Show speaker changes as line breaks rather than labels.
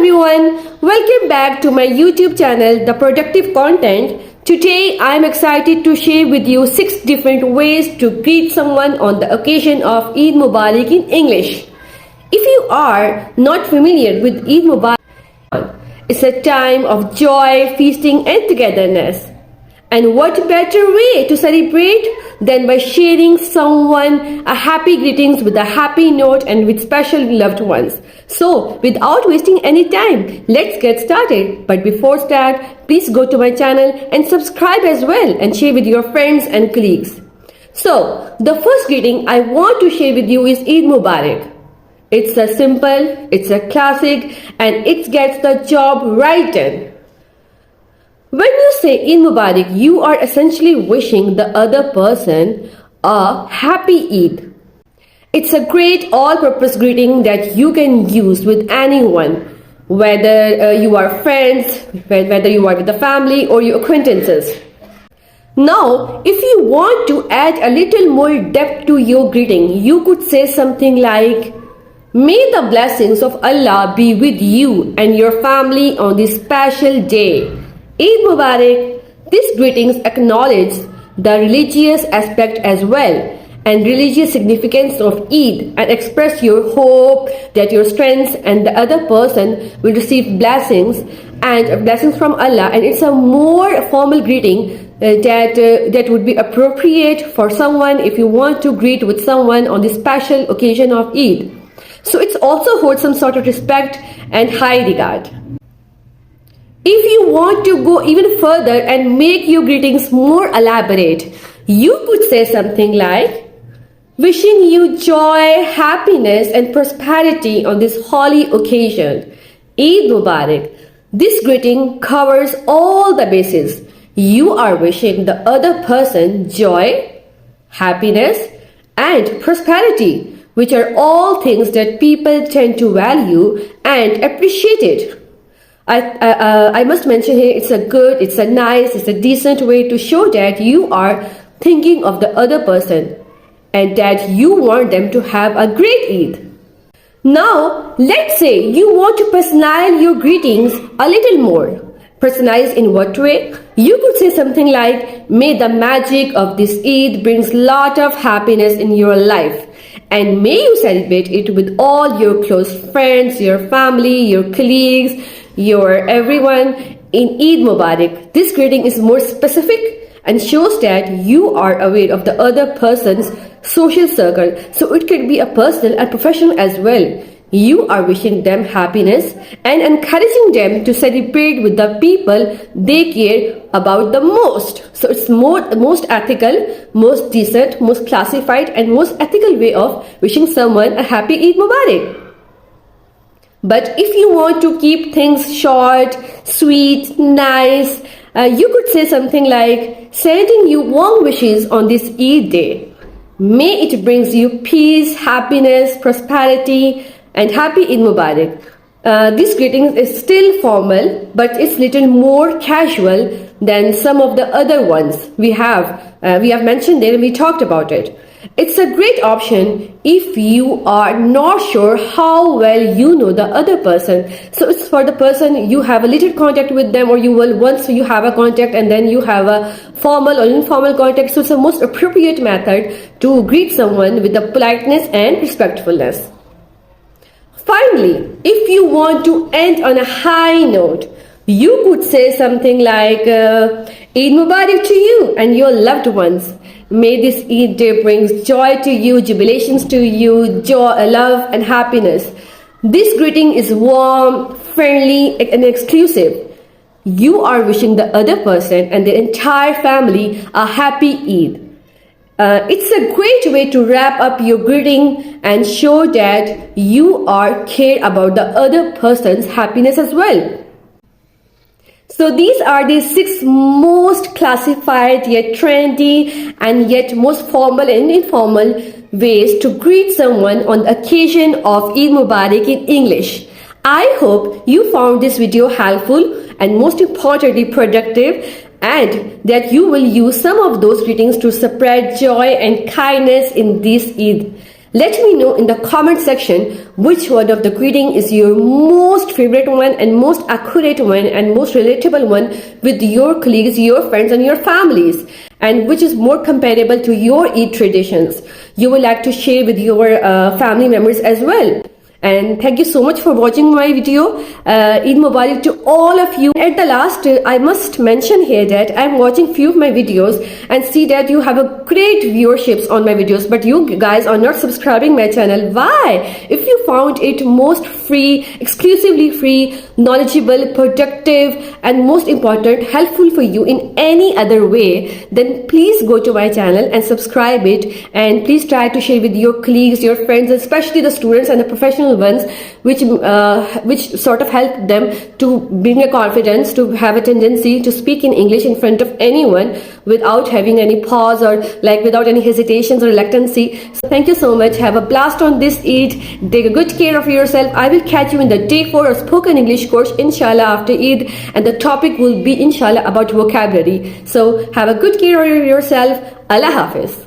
everyone, welcome back to my YouTube channel, The Productive Content. Today I am excited to share with you 6 different ways to greet someone on the occasion of Eid Mubarak in English. If you are not familiar with Eid Mubarak, it's a time of joy, feasting and togetherness. And what better way to celebrate than by sharing someone a happy greetings with a happy note and with special loved ones. So, without wasting any time, let's get started. But before start, please go to my channel and subscribe as well and share with your friends and colleagues. So, the first greeting I want to share with you is Eid Mubarak. It's a simple, it's a classic, and it gets the job right done. When you say Eid Mubarak, you are essentially wishing the other person a happy Eid. It's a great all-purpose greeting that you can use with anyone, whether you are friends, whether you are with the family or your acquaintances. Now, if you want to add a little more depth to your greeting, you could say something like, "May the blessings of Allah be with you and your family on this special day. Eid Mubarak." These greetings acknowledge the religious aspect as well and religious significance of Eid and express your hope that your strengths and the other person will receive blessings from Allah, and it's a more formal greeting that would be appropriate for someone if you want to greet with someone on this special occasion of Eid. So it's also holds some sort of respect and high regard. If you want to go even further and make your greetings more elaborate, you could say something like, "Wishing you joy, happiness and prosperity on this holy occasion. Eid Mubarak." This greeting covers all the bases. You are wishing the other person joy, happiness and prosperity, which are all things that people tend to value and appreciate it. I must mention here, it's a nice, it's a decent way to show that you are thinking of the other person and that you want them to have a great Eid. Now, let's say you want to personalize your greetings a little more. Personalize in what way? You could say something like, "May the magic of this Eid brings lot of happiness in your life. And may you celebrate it with all your close friends, your family, your colleagues, your everyone in Eid Mubarak." This greeting is more specific and shows that you are aware of the other person's social circle. So it could be a personal and professional as well. You are wishing them happiness and encouraging them to celebrate with the people they care about the most. So it's most ethical, most decent, most classified and most ethical way of wishing someone a happy Eid Mubarak. But if you want to keep things short, sweet, nice, you could say something like, "Sending you warm wishes on this Eid day. May it brings you peace, happiness, prosperity, and happy Eid Mubarak." This greeting is still formal, but it's little more casual than some of the other ones we have mentioned there and we talked about it. It's a great option if you are not sure how well you know the other person. So it's for the person you have a little contact with them, or you will once you have a contact and then you have a formal or informal contact. So it's the most appropriate method to greet someone with the politeness and respectfulness. Finally, if you want to end on a high note, you could say something like, "Eid Mubarak to you and your loved ones. May this Eid day brings joy to you, jubilations to you, joy, love and happiness." This greeting is warm, friendly and exclusive. You are wishing the other person and their entire family a happy Eid. It's a great way to wrap up your greeting and show that you care about the other person's happiness as well. So these are the 6 most classified yet trendy and yet most formal and informal ways to greet someone on the occasion of Eid Mubarak in English. I hope you found this video helpful and most importantly productive, and that you will use some of those greetings to spread joy and kindness in this Eid. Let me know in the comment section which one of the greeting is your most favorite one and most accurate one and most relatable one with your colleagues, your friends and your families, and which is more comparable to your Eid traditions. You would like to share with your family members as well. And thank you so much for watching my video. Eid Mubarak to all of you. At the last, I must mention here that I'm watching few of my videos and see that you have a great viewerships on my videos, but you guys are not subscribing my channel. Why? If you found it most free, exclusively free, knowledgeable, productive, and most important, helpful for you in any other way, then please go to my channel and subscribe it, and please try to share with your colleagues, your friends, especially the students and the professional ones, which sort of help them to bring a confidence, to have a tendency to speak in English in front of anyone without having any pause or like without any hesitations or reluctancy. So thank you so much. Have a blast on this Eid. Take a good care of yourself. I will catch you in the day 4 of spoken English course inshallah after Eid, and the topic will be inshallah about vocabulary. So have a good care of yourself. Allah Hafiz.